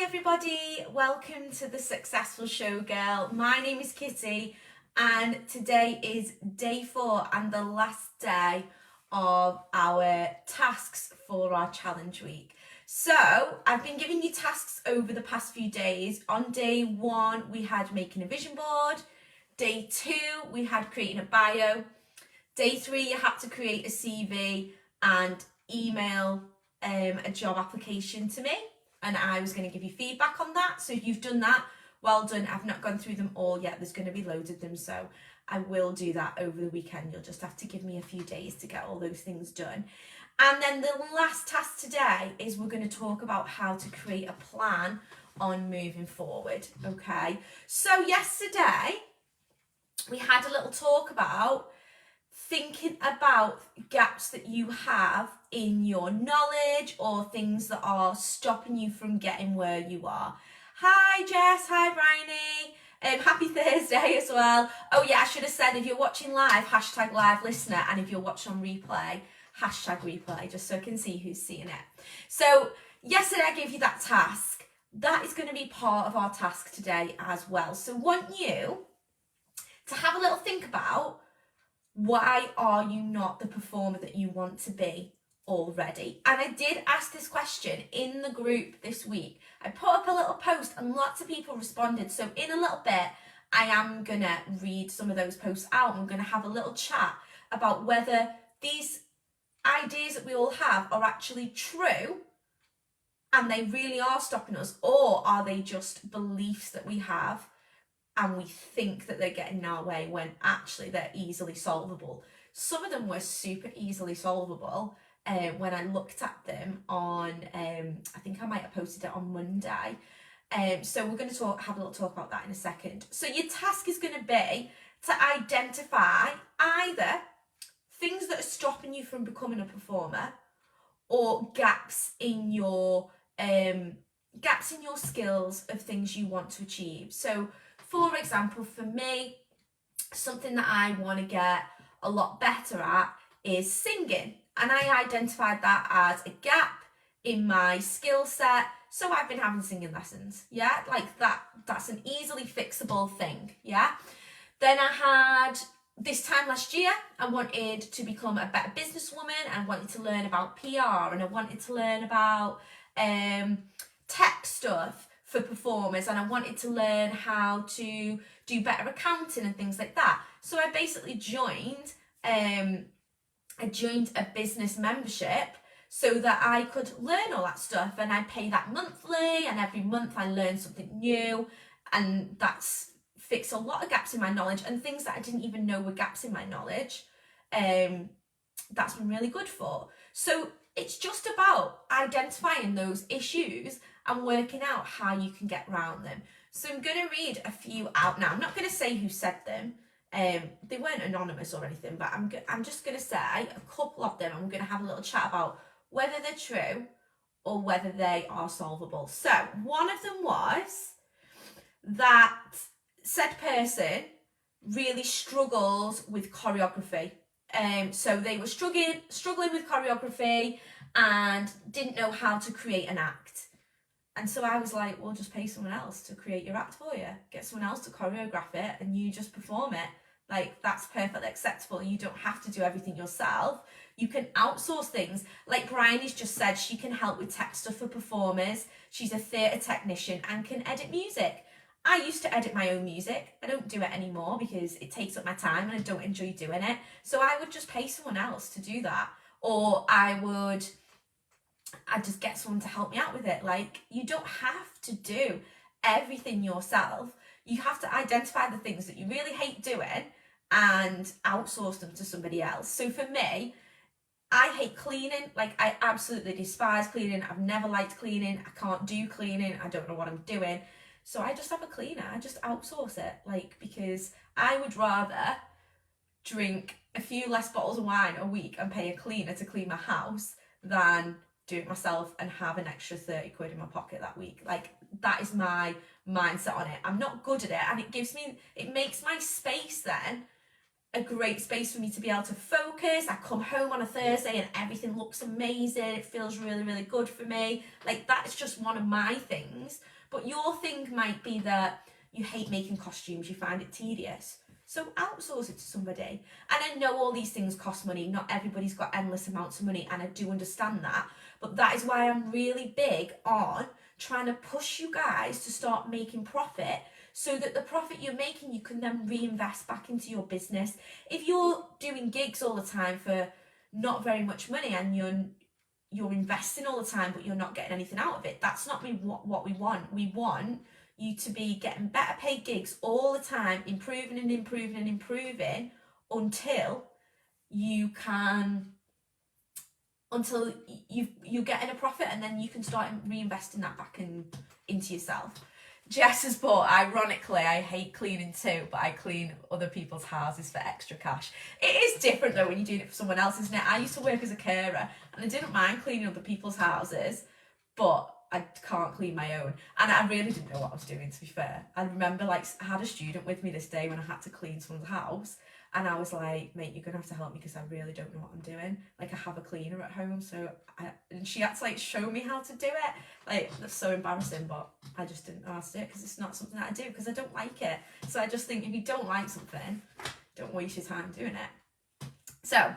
Hi everybody, welcome to the Successful Showgirl. My name is Kitty and today is day 4 and the last day of our tasks for our challenge week. So I've been giving you tasks over the past few days. On day 1 we had making a vision board, day 2 we had creating a bio, day 3 you had to create a CV and email a job application to me. And I was going to give you feedback on that. So if you've done that, well done. I've not gone through them all yet. There's going to be loads of them. So I will do that over the weekend. You'll just have to give me a few days to get all those things done. And then the last task today is we're going to talk about how to create a plan on moving forward. Okay. So yesterday we had a little talk about thinking about gaps that you have in your knowledge or things that are stopping you from getting where you are. Hi Jess, hi Bryony, happy Thursday as well. Oh yeah, I should have said if you're watching live, hashtag live listener, and if you're watching on replay, hashtag replay, just so I can see who's seeing it. So yesterday I gave you that task. That is going to be part of our task today as well. So I want you to have a little think about, why are you not the performer that you want to be already? And I did ask this question in the group this week. I put up a little post and lots of people responded. So in a little bit, I am going to read some of those posts out. I'm going to have a little chat about whether these ideas that we all have are actually true and they really are stopping us, or are they just beliefs that we have and we think that they're getting in our way when actually they're easily solvable. Some of them were super easily solvable when I looked at them on, I think I might have posted it on Monday. So we're going to have a little talk about that in a second. So your task is going to be to identify either things that are stopping you from becoming a performer or gaps in your skills of things you want to achieve. So for example, for me, something that I want to get a lot better at is singing. And I identified that as a gap in my skill set. So I've been having singing lessons. Yeah, like that's an easily fixable thing. Yeah. Then I had, this time last year, I wanted to become a better businesswoman and wanted to learn about PR and I wanted to learn about tech stuff for performers, and I wanted to learn how to do better accounting and things like that. So I basically joined a business membership so that I could learn all that stuff, and I pay that monthly, and every month I learn something new, and that's fixed a lot of gaps in my knowledge and things that I didn't even know were gaps in my knowledge. That's been really good for. So it's just about identifying those issues and working out how you can get around them. So I'm going to read a few out now. I'm not going to say who said them. They weren't anonymous or anything, but I'm just going to say a couple of them. I'm going to have a little chat about whether they're true or whether they are solvable. So one of them was that said person really struggles with choreography. So they were struggling with choreography and didn't know how to create an act. And so I was like, well, just pay someone else to create your act for you. Get someone else to choreograph it and you just perform it. Like, that's perfectly acceptable. You don't have to do everything yourself. You can outsource things. Like Bryony's just said, she can help with tech stuff for performers. She's a theatre technician and can edit music. I used to edit my own music. I don't do it anymore because it takes up my time and I don't enjoy doing it. So I would just pay someone else to do that. Or I'd just get someone to help me out with it. Like, you don't have to do everything yourself. You have to identify the things that you really hate doing and outsource them to somebody else. So for me, I hate cleaning. Like, I absolutely despise cleaning. I've never liked cleaning. I can't do cleaning. I don't know what I'm doing. So I just have a cleaner. I just outsource it. Like, because I would rather drink a few less bottles of wine a week and pay a cleaner to clean my house than do it myself and have an extra 30 quid in my pocket that week. Like, that is my mindset on it. I'm not good at it, and it makes my space then a great space for me to be able to focus. I come home on a Thursday and everything looks amazing. It feels really, really good for me. Like, that's just one of my things. But your thing might be that you hate making costumes, you find it tedious. So outsource it to somebody. And I know all these things cost money. Not everybody's got endless amounts of money, and I do understand that. But that is why I'm really big on trying to push you guys to start making profit, so that the profit you're making, you can then reinvest back into your business. If you're doing gigs all the time for not very much money and you're investing all the time but you're not getting anything out of it, that's not what we want. We want you to be getting better paid gigs all the time, improving and improving and improving until you you're getting a profit, and then you can start reinvesting that back into yourself. Jess has put, ironically, I hate cleaning too, but I clean other people's houses for extra cash. It is different though when you're doing it for someone else, isn't it? I used to work as a carer and I didn't mind cleaning other people's houses, but I can't clean my own. And I really didn't know what I was doing, to be fair. I remember, like, I had a student with me this day when I had to clean someone's house, and I was like, mate, you're gonna have to help me because I really don't know what I'm doing. Like, I have a cleaner at home, and she had to, like, show me how to do it. Like, that's so embarrassing, but I just didn't know how to do it because it's not something that I do, because I don't like it. So I just think, if you don't like something, don't waste your time doing it. So,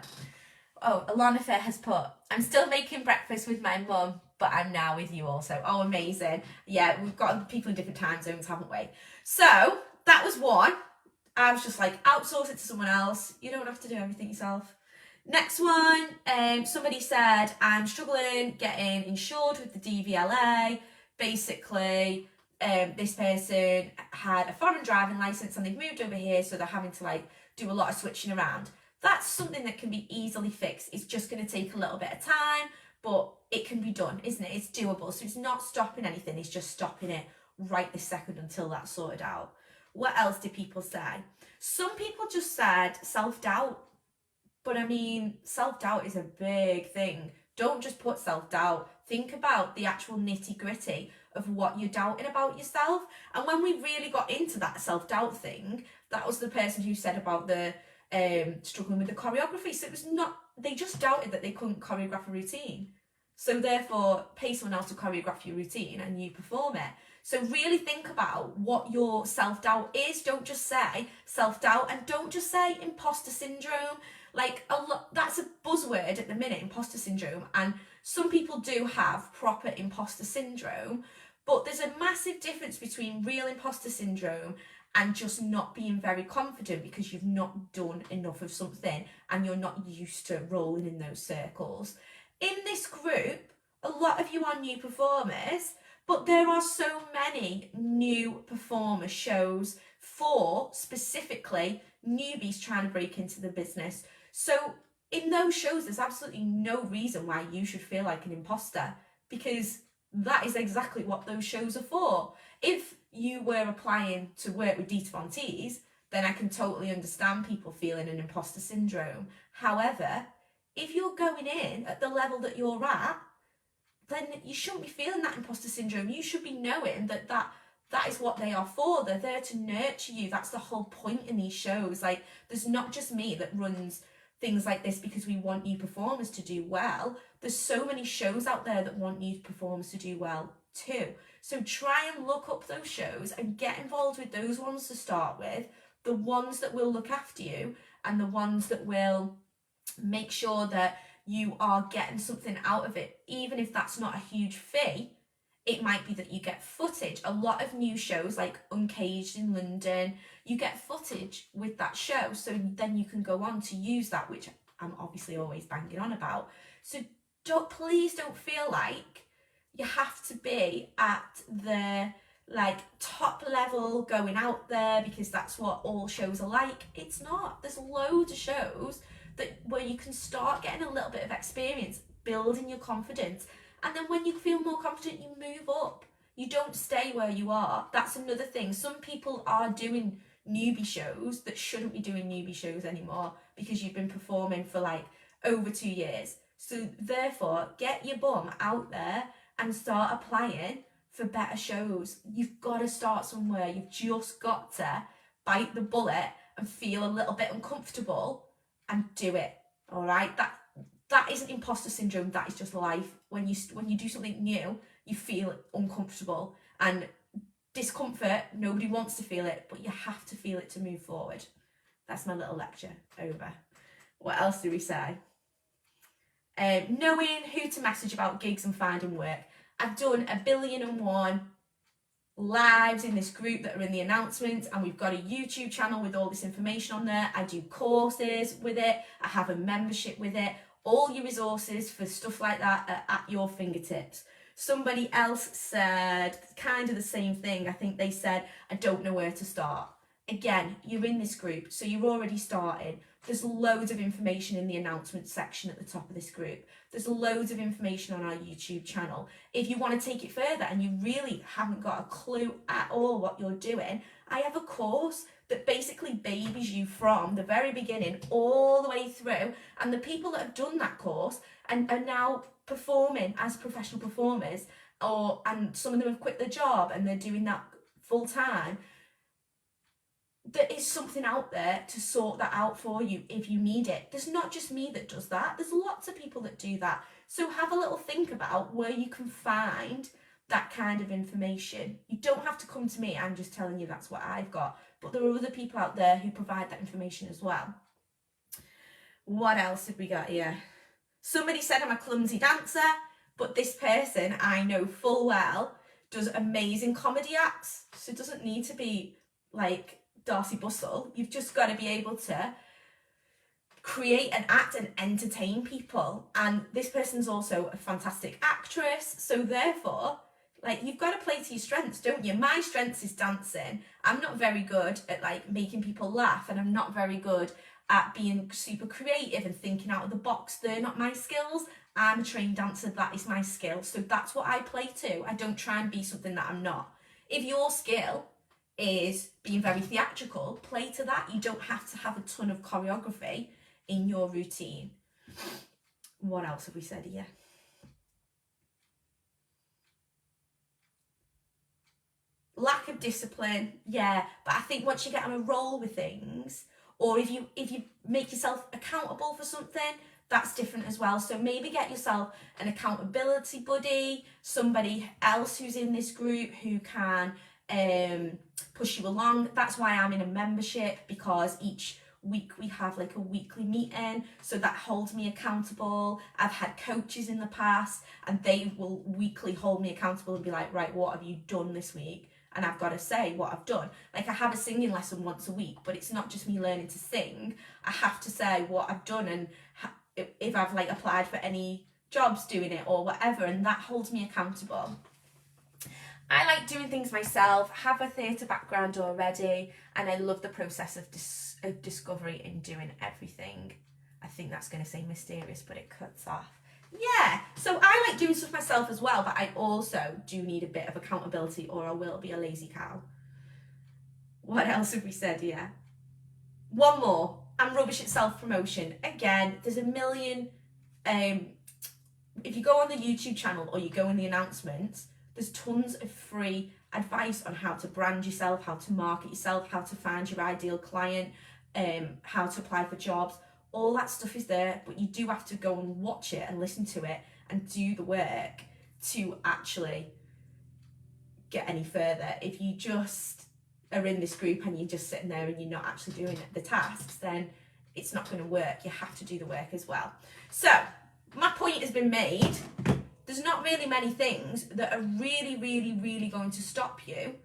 Alana Fair has put, I'm still making breakfast with my mum, but I'm now with you also. Oh, amazing. Yeah, we've got people in different time zones, haven't we? So, that was one. I was just like, outsource it to someone else. You don't have to do everything yourself. Next one, somebody said, I'm struggling getting insured with the DVLA. Basically, this person had a foreign driving licence and they've moved over here, so they're having to, like, do a lot of switching around. That's something that can be easily fixed. It's just going to take a little bit of time, but it can be done, isn't it? It's doable. So it's not stopping anything. It's just stopping it right this second until that's sorted out. What else did people say? Some people just said self-doubt. But I mean, self-doubt is a big thing. Don't just put self-doubt. Think about the actual nitty-gritty of what you're doubting about yourself. And when we really got into that self-doubt thing, that was the person who said about the struggling with the choreography. So it was not, they just doubted that they couldn't choreograph a routine. So therefore, pay someone else to choreograph your routine and you perform it. So really think about what your self-doubt is. Don't just say self-doubt, and don't just say imposter syndrome. Like, that's a buzzword at the minute, imposter syndrome. And some people do have proper imposter syndrome, but there's a massive difference between real imposter syndrome and just not being very confident because you've not done enough of something and you're not used to rolling in those circles. In this group, a lot of you are new performers, but there are so many new performer shows for specifically newbies trying to break into the business. So in those shows, there's absolutely no reason why you should feel like an imposter, because that is exactly what those shows are for. If you were applying to work with Dita Von Teese, then I can totally understand people feeling an imposter syndrome. However, if you're going in at the level that you're at, then you shouldn't be feeling that imposter syndrome. You should be knowing that is what they are for. They're there to nurture you. That's the whole point in these shows. Like, there's not just me that runs things like this because we want new performers to do well. There's so many shows out there that want new performers to do well too. So try and look up those shows and get involved with those ones to start with, the ones that will look after you and the ones that will make sure that you are getting something out of it. Even if that's not a huge fee, it might be that you get footage. A lot of new shows like Uncaged in London, you get footage with that show, so then you can go on to use that, which I'm obviously always banging on about. So please don't feel like you have to be at the top level going out there because that's what all shows are like. It's not. There's loads of shows where you can start getting a little bit of experience, building your confidence, and then when you feel more confident, you move up. You don't stay where you are. That's another thing. Some people are doing newbie shows that shouldn't be doing newbie shows anymore because you've been performing for over 2 years. So therefore, get your bum out there and start applying for better shows. You've got to start somewhere. You've just got to bite the bullet and feel a little bit uncomfortable and do it. All right, that isn't imposter syndrome, that is just life. When you do something new, you feel uncomfortable, and discomfort, nobody wants to feel it, but you have to feel it to move forward. That's my little lecture over. What else do we say? Knowing who to message about gigs and finding work. I've done 1,000,000,001 lives in this group that are in the announcements, and we've got a YouTube channel with all this information on there. I do courses with it, I have a membership with it. All your resources for stuff like that are at your fingertips. Somebody else said kind of the same thing. I think they said, I don't know where to start. Again, you're in this group, so you're already started. There's loads of information in the announcement section at the top of this group. There's loads of information on our YouTube channel. If you want to take it further and you really haven't got a clue at all what you're doing, I have a course that basically babies you from the very beginning all the way through. And the people that have done that course and are now performing as professional performers, and some of them have quit their job and they're doing that full time. There is something out there to sort that out for you if you need it. There's not just me that does that. There's lots of people that do that. So have a little think about where you can find that kind of information. You don't have to come to me. I'm just telling you that's what I've got. But there are other people out there who provide that information as well. What else have we got here? Somebody said I'm a clumsy dancer, but this person I know full well does amazing comedy acts. So it doesn't need to be like Darcy Bustle. You've just got to be able to create an act and entertain people. And this person's also a fantastic actress. So therefore, like, you've got to play to your strengths, don't you? My strengths is dancing. I'm not very good at like making people laugh, and I'm not very good at being super creative and thinking out of the box. They're not my skills. I'm a trained dancer, that is my skill. So that's what I play to. I don't try and be something that I'm not. If your skill is being very theatrical, play to that. You don't have to have a ton of choreography in your routine. What else have we said here? Lack of discipline, yeah, but I think once you get on a roll with things, or if you make yourself accountable for something, that's different as well. So maybe get yourself an accountability buddy, somebody else who's in this group who can push you along. That's why I'm in a membership, because each week we have like a weekly meeting, so that holds me accountable. I've had coaches in the past and they will weekly hold me accountable and be like, right, what have you done this week? And I've got to say what I've done. Like, I have a singing lesson once a week, but it's not just me learning to sing. I have to say what I've done and if I've like applied for any jobs doing it or whatever, and that holds me accountable. I like doing things myself, have a theatre background already, and I love the process of discovery in doing everything. I think that's going to say mysterious, but it cuts off. Yeah, so I like doing stuff myself as well, but I also do need a bit of accountability or I will be a lazy cow. What else have we said here? One more. I'm rubbish at self-promotion. Again, there's a million, if you go on the YouTube channel or you go in the announcements, there's tons of free advice on how to brand yourself, how to market yourself, how to find your ideal client, how to apply for jobs. All that stuff is there, but you do have to go and watch it and listen to it and do the work to actually get any further. If you just are in this group and you're just sitting there and you're not actually doing the tasks, then it's not going to work. You have to do the work as well. So my point has been made. There's not really many things that are really, really, really going to stop you.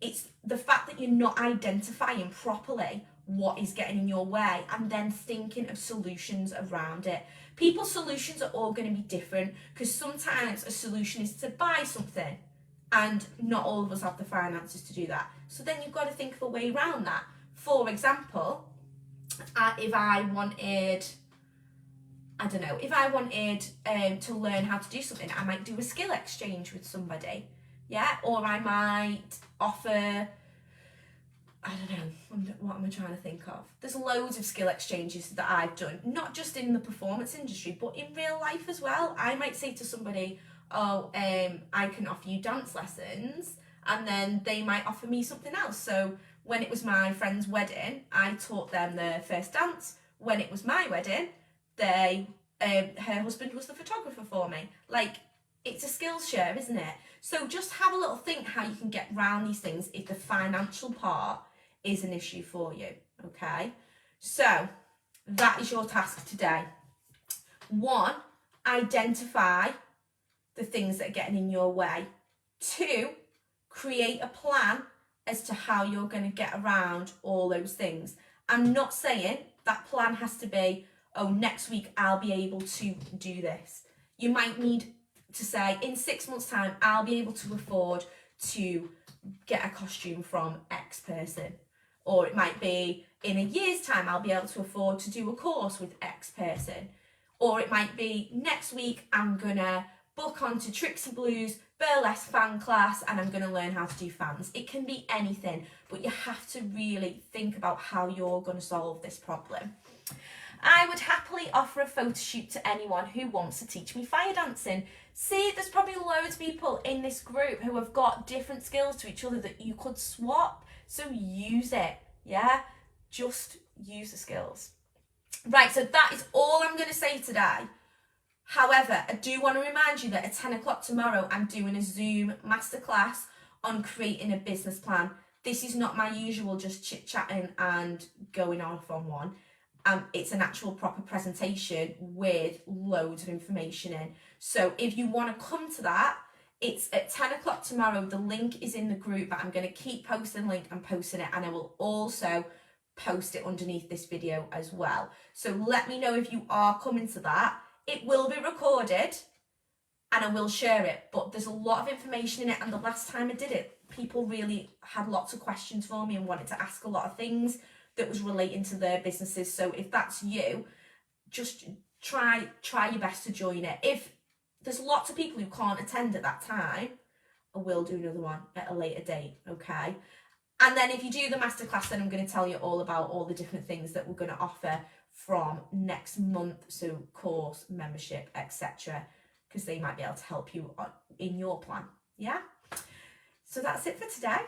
It's the fact that you're not identifying properly what is getting in your way and then thinking of solutions around it. People's solutions are all going to be different, because sometimes a solution is to buy something and not all of us have the finances to do that. So then you've got to think of a way around that. For example, if I wanted to learn how to do something, I might do a skill exchange with somebody, yeah? Or I might offer, I don't know, what am I trying to think of? There's loads of skill exchanges that I've done, not just in the performance industry, but in real life as well. I might say to somebody, I can offer you dance lessons, and then they might offer me something else. So when it was my friend's wedding, I taught them their first dance. When it was my wedding, her husband was the photographer for me. Like, it's a skills share, isn't it? So just have a little think how you can get around these things if the financial part is an issue for you, okay? So that is your task today. 1, identify the things that are getting in your way. 2, create a plan as to how you're going to get around all those things. I'm not saying that plan has to be, oh, next week I'll be able to do this. You might need to say, in 6 months' time, I'll be able to afford to get a costume from X person. Or it might be, in a year's time, I'll be able to afford to do a course with X person. Or it might be, next week, I'm going to book onto Trixie Blue's burlesque fan class and I'm going to learn how to do fans. It can be anything, but you have to really think about how you're going to solve this problem. I would happily offer a photo shoot to anyone who wants to teach me fire dancing. See, there's probably loads of people in this group who have got different skills to each other that you could swap. So use it, yeah? Just use the skills. Right, so that is all I'm going to say today. However, I do want to remind you that at 10 o'clock tomorrow, I'm doing a Zoom masterclass on creating a business plan. This is not my usual just chit-chatting and going off on one. It's an actual proper presentation with loads of information in. So if you want to come to that, it's at 10 o'clock tomorrow. The link is in the group, but I'm going to keep posting the link and posting it, and I will also post it underneath this video as well. So let me know if you are coming to that. It will be recorded and I will share it, but there's a lot of information in it, and the last time I did it, people really had lots of questions for me and wanted to ask a lot of things that was relating to their businesses. So if that's you, just try your best to join it. If there's lots of people who can't attend at that time, I will do another one at a later date, okay? And then if you do the masterclass, then I'm going to tell you all about all the different things that we're going to offer from next month, so course, membership, etc., because they might be able to help you in your plan, yeah? So that's it for today.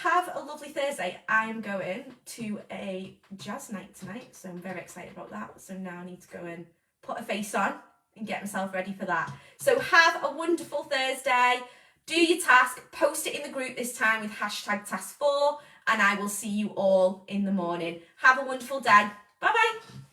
Have a lovely Thursday. I am going to a jazz night tonight, so I'm very excited about that. So now I need to go and put a face on and get myself ready for that. So have a wonderful Thursday. Do your task, post it in the group this time with #task4, and I will see you all in the morning. Have a wonderful day. Bye-bye.